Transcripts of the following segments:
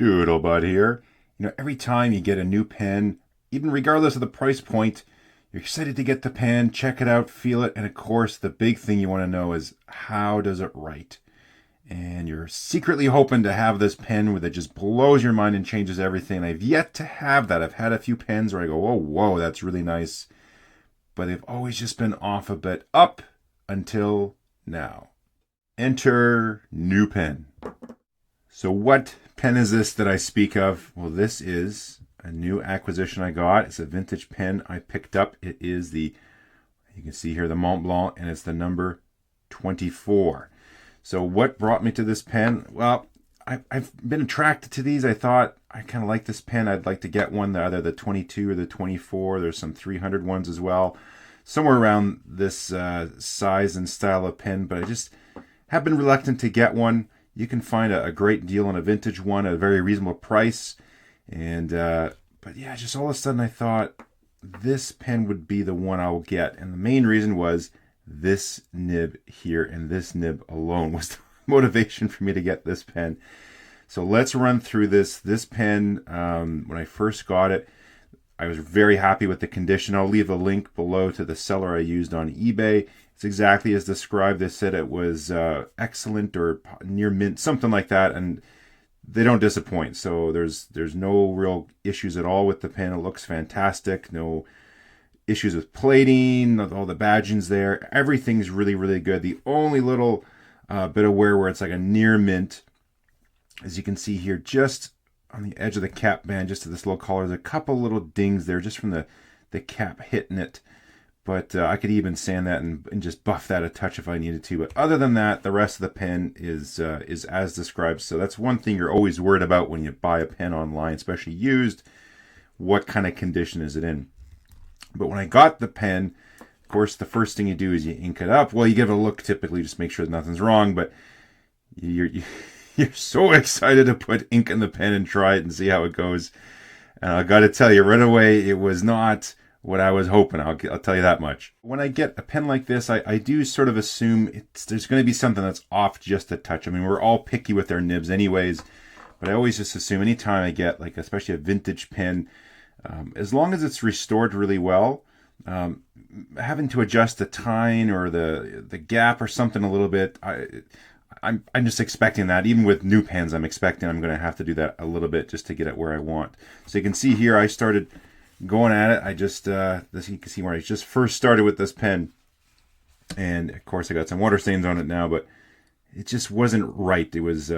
Doodlebud here. Every time you get a new pen, even regardless of the price point, you're excited to get the pen, check it out, feel it, and of course, the big thing you want to know is how does it write? And you're secretly hoping to have this pen that just blows your mind and changes everything. I've yet to have that. I've had a few pens where I go, oh, whoa, that's really nice. But they've always just been off a bit up until now. Enter new pen. So what pen is this that I speak of? Well, this is a new acquisition I got. It's a vintage pen I picked up. It is you can see here, the Montblanc, and it's the number 24. So what brought me to this pen? Well, I've been attracted to these. I thought I kind of like this pen. I'd like to get one, either the 22 or the 24. There's some 300 ones as well. Somewhere around this size and style of pen, but I just have been reluctant to get one. You can find a great deal on a vintage one at a very reasonable price. And but yeah, just all of a sudden I thought this pen would be the one I will get. And the main reason was this nib here, and this nib alone was the motivation for me to get this pen. So let's run through this. This pen, when I first got it, I was very happy with the condition. I'll leave a link below to the seller I used on eBay. It's exactly as described. They said it was excellent or near mint, something like that, and they don't disappoint. So there's no real issues at all with the pen. It looks fantastic. No issues with plating, all the badgings there. Everything's really, really good. The only little bit of wear where it's like a near mint, as you can see here, just on the edge of the cap band, just to this little collar, there's a couple little dings there just from the cap hitting it. But I could even sand that and just buff that a touch if I needed to. But other than that, the rest of the pen is as described. So that's one thing you're always worried about when you buy a pen online, especially used. What kind of condition is it in? But when I got the pen, of course, the first thing you do is you ink it up. Well, you give it a look typically, just make sure nothing's wrong. But you're so excited to put ink in the pen and try it and see how it goes. And I got to tell you right away, it was not what I was hoping. I'll tell you that much. When I get a pen like this, I do sort of assume there's going to be something that's off just a touch. I mean, we're all picky with our nibs anyways, but I always just assume anytime I get, like, especially a vintage pen, as long as it's restored really well, having to adjust the tine or the gap or something a little bit, I'm just expecting that. Even with new pens, I'm expecting I'm going to have to do that a little bit just to get it where I want. So you can see here, I started going at it. I just, this you can see where I just first started with this pen. And of course I got some water stains on it now, but it just wasn't right. It was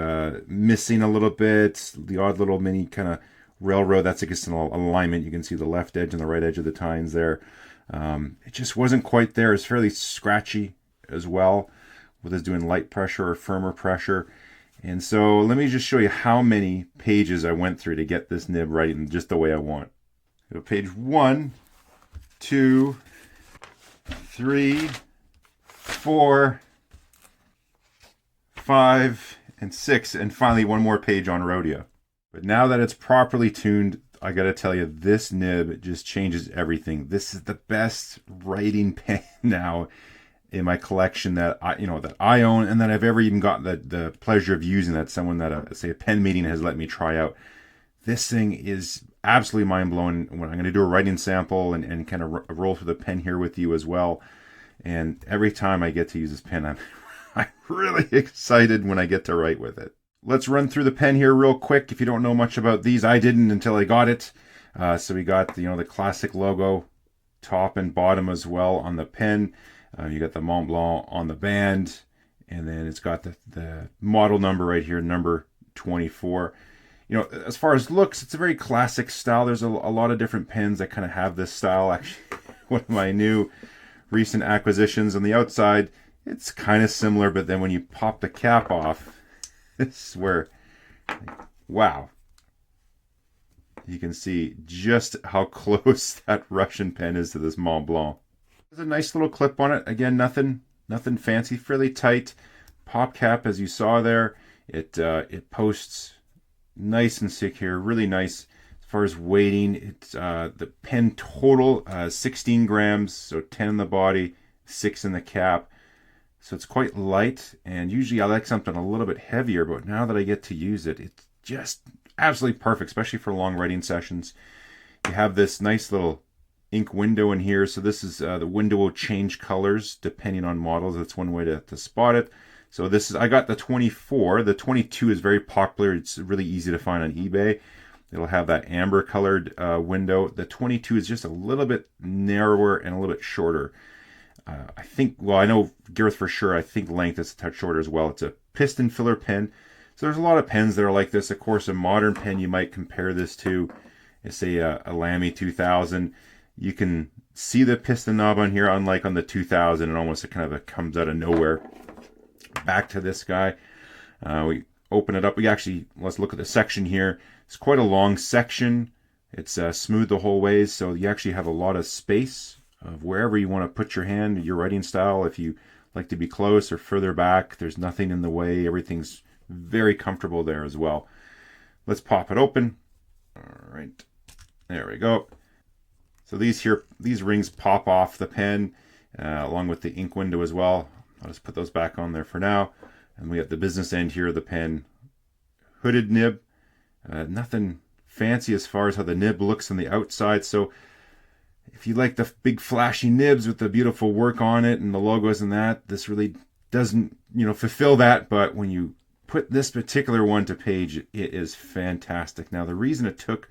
missing a little bit. The odd little mini kind of railroad, that's against an alignment. You can see the left edge and the right edge of the tines there. It just wasn't quite there. It's fairly scratchy as well, with us doing light pressure or firmer pressure. And so let me just show you how many pages I went through to get this nib right in just the way I want. So page 1, 2, 3, 4, 5, and 6, and finally one more page on Rhodia. But now that it's properly tuned, I gotta tell you, this nib just changes everything. This is the best writing pen now in my collection that I own, and that I've ever even gotten the pleasure of using. That someone that say a pen meeting has let me try out. This thing is absolutely mind-blowing. When I'm going to do a writing sample and kind of roll through the pen here with you as well. And every time I get to use this pen, I'm really excited when I get to write with it. Let's run through the pen here real quick. If you don't know much about these, I didn't until I got it. So we got the classic logo, top and bottom as well on the pen. You got the Montblanc on the band, and then it's got the model number right here, number 24. As far as looks, it's a very classic style. There's a lot of different pens that kind of have this style. Actually, one of my new recent acquisitions on the outside, it's kind of similar, but then when you pop the cap off, this is where, wow. You can see just how close that Russian pen is to this Montblanc. There's a nice little clip on it. Again, nothing fancy, fairly tight. Pop cap, as you saw there. It posts nice and secure, really nice. As far as weighting, it's the pen total 16 grams, so 10 in the body, 6 in the cap. So it's quite light, and usually I like something a little bit heavier, but now that I get to use it, it's just absolutely perfect, especially for long writing sessions. You have this nice little ink window in here. So this is the window will change colors depending on models. That's one way to spot it. So this is, I got the 24. The 22 is very popular. It's really easy to find on eBay. It'll have that amber colored window. The 22 is just a little bit narrower and a little bit shorter. I think, well, I know girth for sure. I think length is a touch shorter as well. It's a piston filler pen. So there's a lot of pens that are like this. Of course, a modern pen you might compare this to, say, a Lamy 2000. You can see the piston knob on here, unlike on the 2000. It almost kind of comes out of nowhere. Back to this guy. We open it up. Let's look at the section here. It's quite a long section. It's smooth the whole way, so you actually have a lot of space of wherever you want to put your hand, your writing style. If you like to be close or further back, there's nothing in the way. Everything's very comfortable there as well. Let's pop it open. All right, there we go. So these rings pop off the pen along with the ink window as well. I'll just put those back on there for now. And we have the business end here of the pen. Hooded nib. Nothing fancy as far as how the nib looks on the outside. So if you like the big flashy nibs with the beautiful work on it and the logos and that, this really doesn't, fulfill that. But when you put this particular one to page, it is fantastic. Now, the reason it took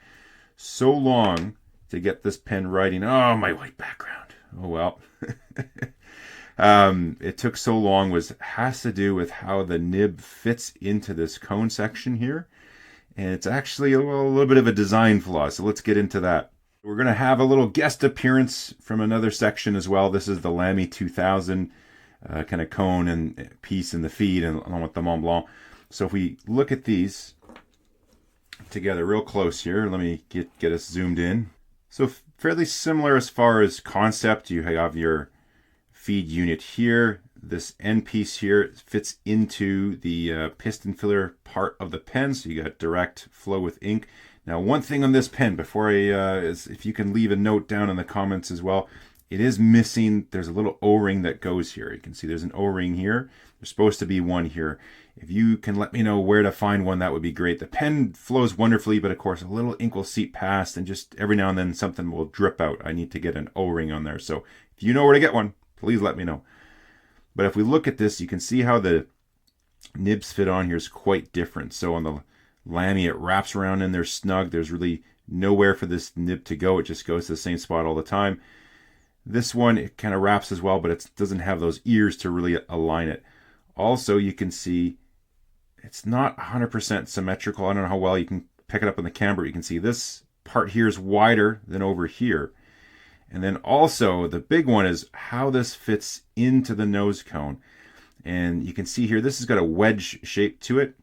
so long to get this pen writing, oh, my white background. Oh, well. It took so long has to do with how the nib fits into this cone section here. And it's actually a little bit of a design flaw. So let's get into that. We're going to have a little guest appearance from another section as well. This is the Lamy 2000 kind of cone and piece in the feed and along with the Montblanc. So if we look at these together real close here, let me get us zoomed in. So fairly similar as far as concept. You have your feed unit here. This end piece here fits into the piston filler part of the pen, so you got direct flow with ink. Now, one thing on this pen before is if you can leave a note down in the comments as well, it is missing. There's a little O-ring that goes here. You can see there's an O-ring here. There's supposed to be one here. If you can let me know where to find one, that would be great. The pen flows wonderfully, but of course a little ink will seep past, and just every now and then something will drip out. I need to get an O-ring on there. So if you know where to get one, please let me know. But if we look at this, you can see how the nibs fit on here is quite different. So on the Lamy, it wraps around in there snug. There's really nowhere for this nib to go. It just goes to the same spot all the time. This one, it kind of wraps as well, but it doesn't have those ears to really align it. Also, you can see it's not 100% symmetrical. I don't know how well you can pick it up on the camera. You can see this part here is wider than over here. And then also the big one is how this fits into the nose cone. And you can see here, this has got a wedge shape to it.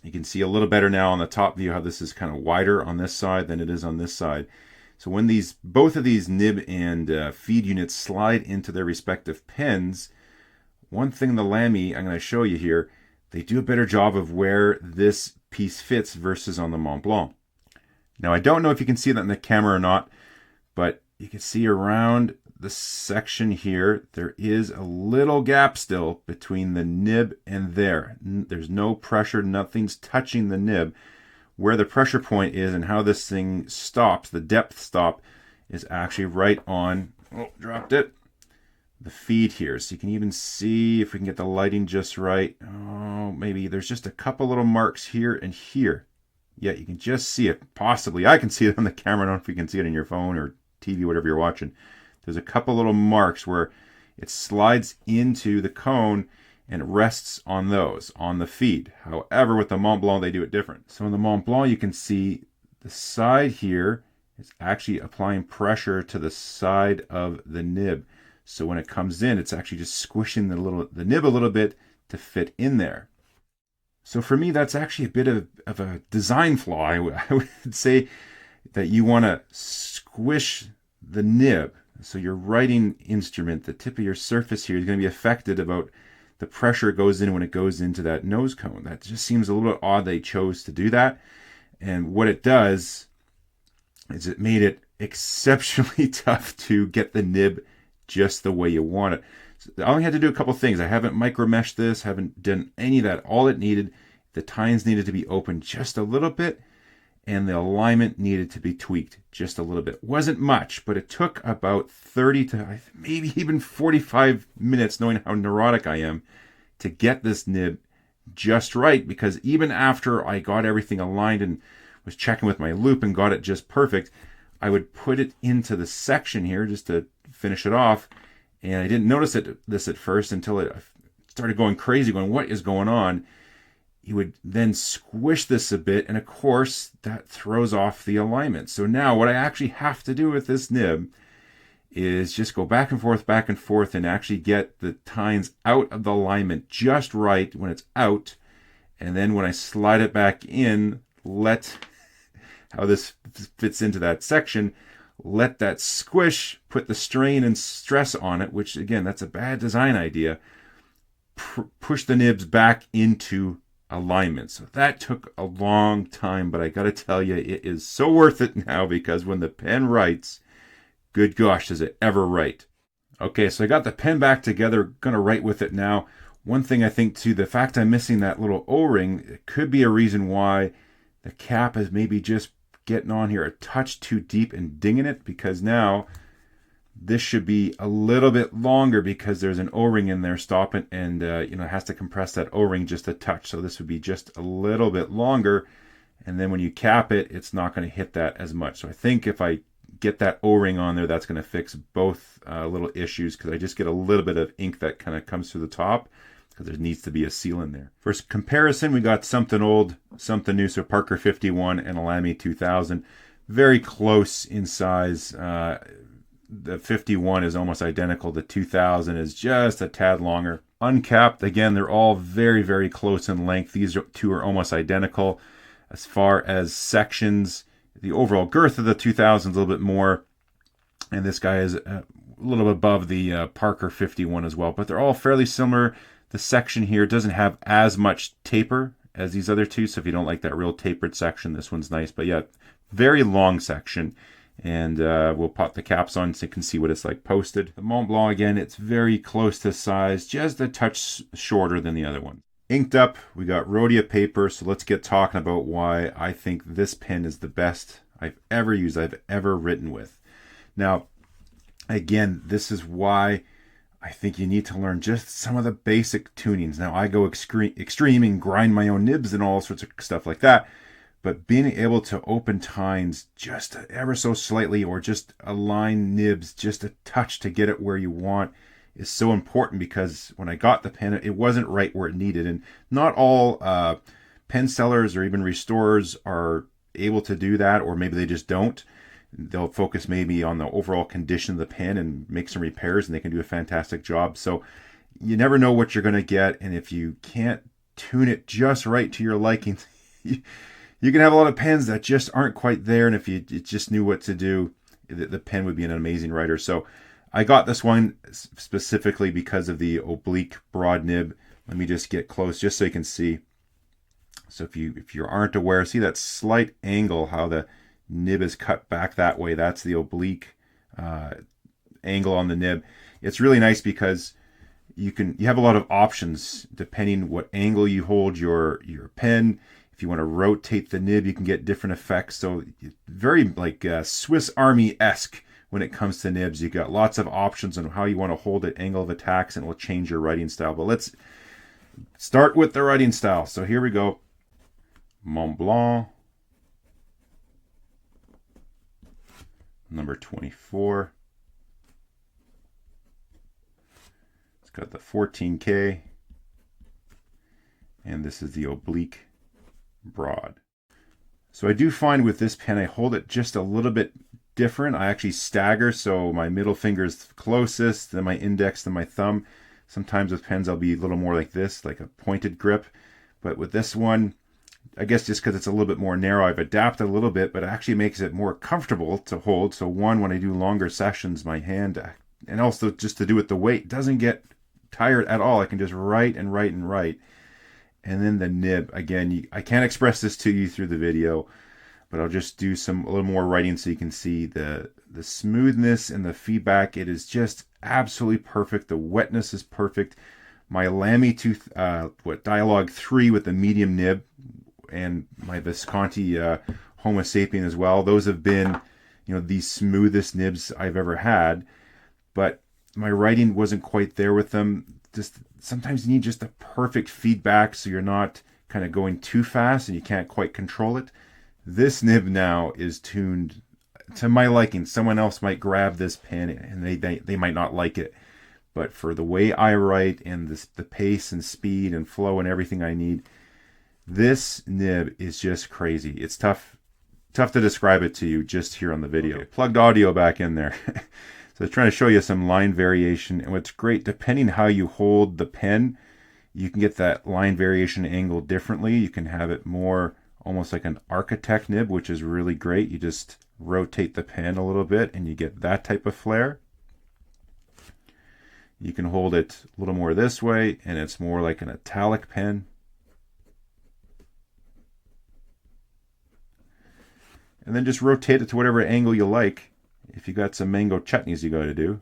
You can see a little better now on the top view how this is kind of wider on this side than it is on this side. So when both of these nib and feed units slide into their respective pens, one thing the Lamy, I'm going to show you here, they do a better job of where this piece fits versus on the Montblanc. Now, I don't know if you can see that in the camera or not, but you can see around the section here, there is a little gap still between the nib and there. There's no pressure, nothing's touching the nib. Where the pressure point is and how this thing stops, the depth stop, is actually right on, oh, dropped it, the feed here. So you can even see, if we can get the lighting just right, oh, maybe there's just a couple little marks here and here. Yeah, you can just see it, possibly. I can see it on the camera. I don't know if you can see it on your phone or TV, whatever you're watching. There's a couple little marks where it slides into the cone and it rests on those, on the feed. However, with the Montblanc, they do it different. So in the Montblanc, you can see the side here is actually applying pressure to the side of the nib. So when it comes in, it's actually just squishing the nib a little bit to fit in there. So for me, that's actually a bit of a design flaw. I would say that you want to squish the nib. So your writing instrument, the tip of your surface here, is going to be affected about the pressure it goes in when it goes into that nose cone. That just seems a little bit odd they chose to do that. And what it does is it made it exceptionally tough to get the nib just the way you want it. So I only had to do a couple things. I haven't micro meshed this, haven't done any of that. All it needed, the tines needed to be opened just a little bit, and the alignment needed to be tweaked just a little bit. Wasn't much, but it took about 30 to maybe even 45 minutes, knowing how neurotic I am, to get this nib just right, because even after I got everything aligned and was checking with my loop and got it just perfect, I would put it into the section here just to finish it off, and I didn't notice this at first until it started going crazy, going, what is going on? You would then squish this a bit, and of course that throws off the alignment. So now what I actually have to do with this nib is just go back and forth, and actually get the tines out of the alignment just right when it's out. And then when I slide it back in, how this fits into that section, let that squish put the strain and stress on it, which again, that's a bad design idea. Push the nibs back into alignment. So that took a long time, but I got to tell you, it is so worth it now, because when the pen writes, good gosh, does it ever write. Okay, so I got the pen back together, gonna write with it now. One thing I think too, the fact I'm missing that little O-ring, it could be a reason why the cap is maybe just getting on here a touch too deep and dinging it, because now this should be a little bit longer because there's an O-ring in there stopping, and it has to compress that O-ring just a touch. So this would be just a little bit longer, and then when you cap it, it's not going to hit that as much. So I think if I get that O-ring on there, that's going to fix both little issues, because I just get a little bit of ink that kind of comes through the top, because there needs to be a seal in there. For comparison, we got something old, something new. So Parker 51 and a Lamy 2000, very close in size. The 51 is almost identical. The 2000 is just a tad longer. Uncapped, again, they're all very, very close in length. These two are almost identical. As far as sections, the overall girth of the 2000 is a little bit more, and this guy is a little above the Parker 51 as well, but they're all fairly similar. The section here doesn't have as much taper as these other two, so if you don't like that real tapered section, this one's nice. But yeah, very long section, and we'll pop the caps on so you can see what it's like posted. The Montblanc, again, it's very close to size, just a touch shorter than the other one. Inked up, we got Rhodia paper, so let's get talking about why I think this pen is the best I've ever used, I've ever written with. Now, again, this is why I think you need to learn just some of the basic tunings. Now, I go extreme and grind my own nibs and all sorts of stuff like that, but being able to open tines just ever so slightly, or just align nibs just a touch to get it where you want, is so important, because when I got the pen, it wasn't right where it needed. And not all pen sellers or even restorers are able to do that, or maybe they just don't. They'll focus maybe on the overall condition of the pen and make some repairs, and they can do a fantastic job. So you never know what you're going to get, and if you can't tune it just right to your liking, you can have a lot of pens that just aren't quite there, and if you just knew what to do, the pen would be an amazing writer. So I got this one specifically because of the Oblique Broad nib. Let me just get close just so you can see. So if you aren't aware, see that slight angle, how the nib is cut back that way. That's the oblique angle on the nib. It's really nice because you have a lot of options depending what angle you hold your pen. If you want to rotate the nib, you can get different effects. So very like Swiss Army-esque when it comes to nibs. You got lots of options on how you want to hold it, angle of attacks, and it will change your writing style. But let's start with the writing style. So here we go. Montblanc, number 24. It's got the 14K, and this is the Oblique Broad. So I do find with this pen, I hold it just a little bit different. I actually stagger, so my middle finger is closest, then my index, then my thumb. Sometimes with pens, I'll be a little more like this, like a pointed grip. But with this one, I guess just because it's a little bit more narrow, I've adapted a little bit, but it actually makes it more comfortable to hold. So one, when I do longer sessions, my hand, and also just to do with the weight, doesn't get tired at all. I can just write and write and write. And then the nib, again, I can't express this to you through the video, but I'll just do a little more writing so you can see the smoothness and the feedback. It is just absolutely perfect. The wetness is perfect. my Lamy Tooth, Dialogue 3 with the medium nib, and my Visconti Homo sapien as well. Those have been, the smoothest nibs I've ever had. But my writing wasn't quite there with them. Just sometimes you need just the perfect feedback so you're not kind of going too fast and you can't quite control it. This nib now is tuned to my liking. Someone else might grab this pen and they might not like it. But for the way I write and the pace and speed and flow and everything I need, this nib is just crazy. It's tough to describe it to you just here on the video. Okay, plugged audio back in there. So I'm trying to show you some line variation. And what's great, depending how you hold the pen, you can get that line variation angle differently. You can have it more almost like an architect nib, which is really great. You just rotate the pen a little bit and you get that type of flare. You can hold it a little more this way and it's more like an italic pen. And then just rotate it to whatever angle you like. If you got some mango chutneys you got to do.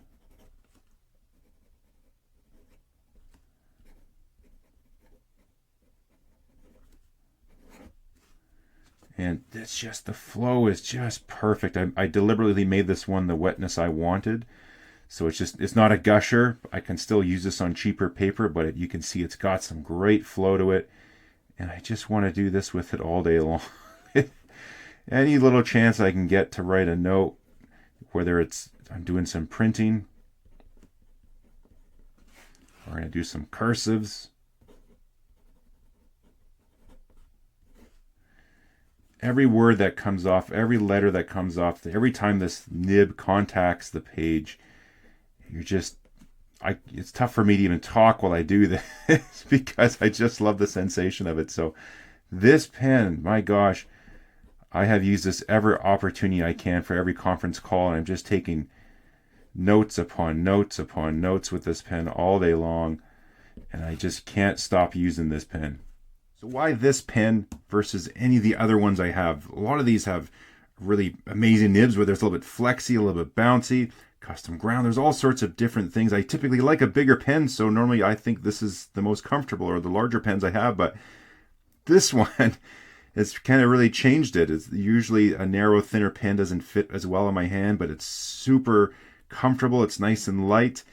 And it's just, the flow is just perfect. I deliberately made this one the wetness I wanted. So it's not a gusher. I can still use this on cheaper paper, but you can see it's got some great flow to it. And I just want to do this with it all day long. Any little chance I can get to write a note, whether it's I'm doing some printing, or I'm going to do some cursives. Every word that comes off, every letter that comes off, every time this nib contacts the page, it's tough for me to even talk while I do this because I just love the sensation of it. So this pen, my gosh, I have used this every opportunity I can for every conference call, and I'm just taking notes upon notes upon notes with this pen all day long, and I just can't stop using this pen. So why this pen versus any of the other ones I have? A lot of these have really amazing nibs where there's a little bit flexy, a little bit bouncy, custom ground. There's all sorts of different things. I typically like a bigger pen, so normally I think this is the most comfortable, or the larger pens I have, but this one, it's kind of really changed it. It's usually a narrow, thinner pen doesn't fit as well in my hand, but it's super comfortable. It's nice and light.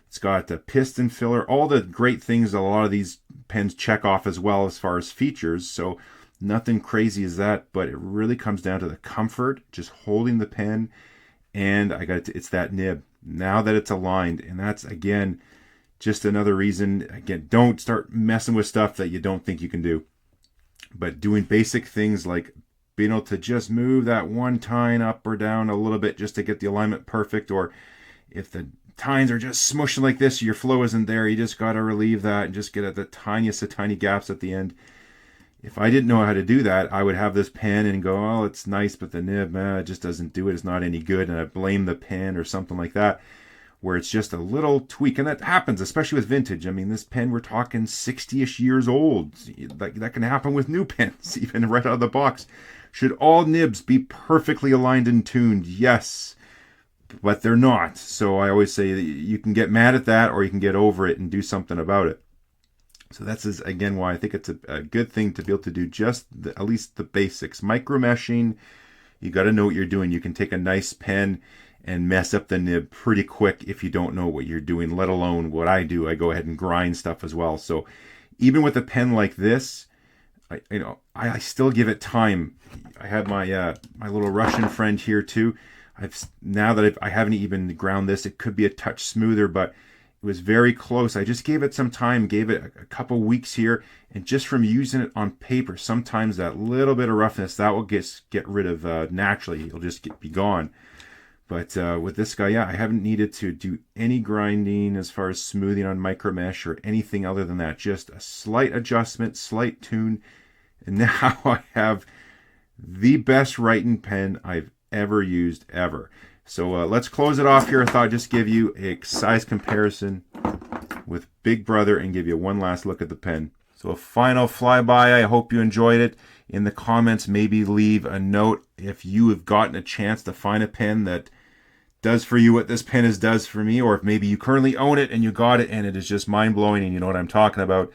It's got a piston filler, all the great things a lot of these pens check off as well as far as features. So nothing crazy as that, but it really comes down to the comfort, just holding the pen. And it's that nib now that it's aligned. And that's, again, just another reason. Again, don't start messing with stuff that you don't think you can do. But doing basic things like being able to just move that one tine up or down a little bit just to get the alignment perfect, or if the tines are just smushing like this, your flow isn't there, you just got to relieve that and just get at the tiniest of tiny gaps at the end. If I didn't know how to do that, I would have this pen and go, oh, it's nice, but the nib, it just doesn't do it. It's not any good. And I blame the pen or something like that, where it's just a little tweak. And that happens, especially with vintage. I mean, this pen, we're talking 60-ish years old. That can happen with new pens, even right out of the box. Should all nibs be perfectly aligned and tuned? Yes, but they're not. So I always say that you can get mad at that, or you can get over it and do something about it. So that's, again, why I think it's a good thing to be able to do just at least the basics. Micro meshing, you got to know what you're doing. You can take a nice pen and mess up the nib pretty quick if you don't know what you're doing, let alone what I do. I go ahead and grind stuff as well. So even with a pen like this, I still give it time. I have my my little Russian friend here too. Now that I haven't even ground this, it could be a touch smoother, but it was very close. I just gave it some time, gave it a couple weeks here, and just from using it on paper, sometimes that little bit of roughness, that will get rid of naturally. It'll just be gone. But with this guy, I haven't needed to do any grinding as far as smoothing on micro mesh or anything other than that. Just a slight adjustment, slight tune, and now I have the best writing pen I've ever used, ever. So let's close it off here. I thought I'd just give you a size comparison with Big Brother and give you one last look at the pen. So a final flyby. I hope you enjoyed it. In the comments, maybe leave a note if you have gotten a chance to find a pen that does for you what this pen does for me, or if maybe you currently own it and you got it and it is just mind-blowing and you know what I'm talking about.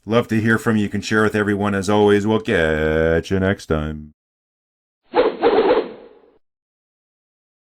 Love to hear from you. You can share with everyone as always. We'll catch you next time.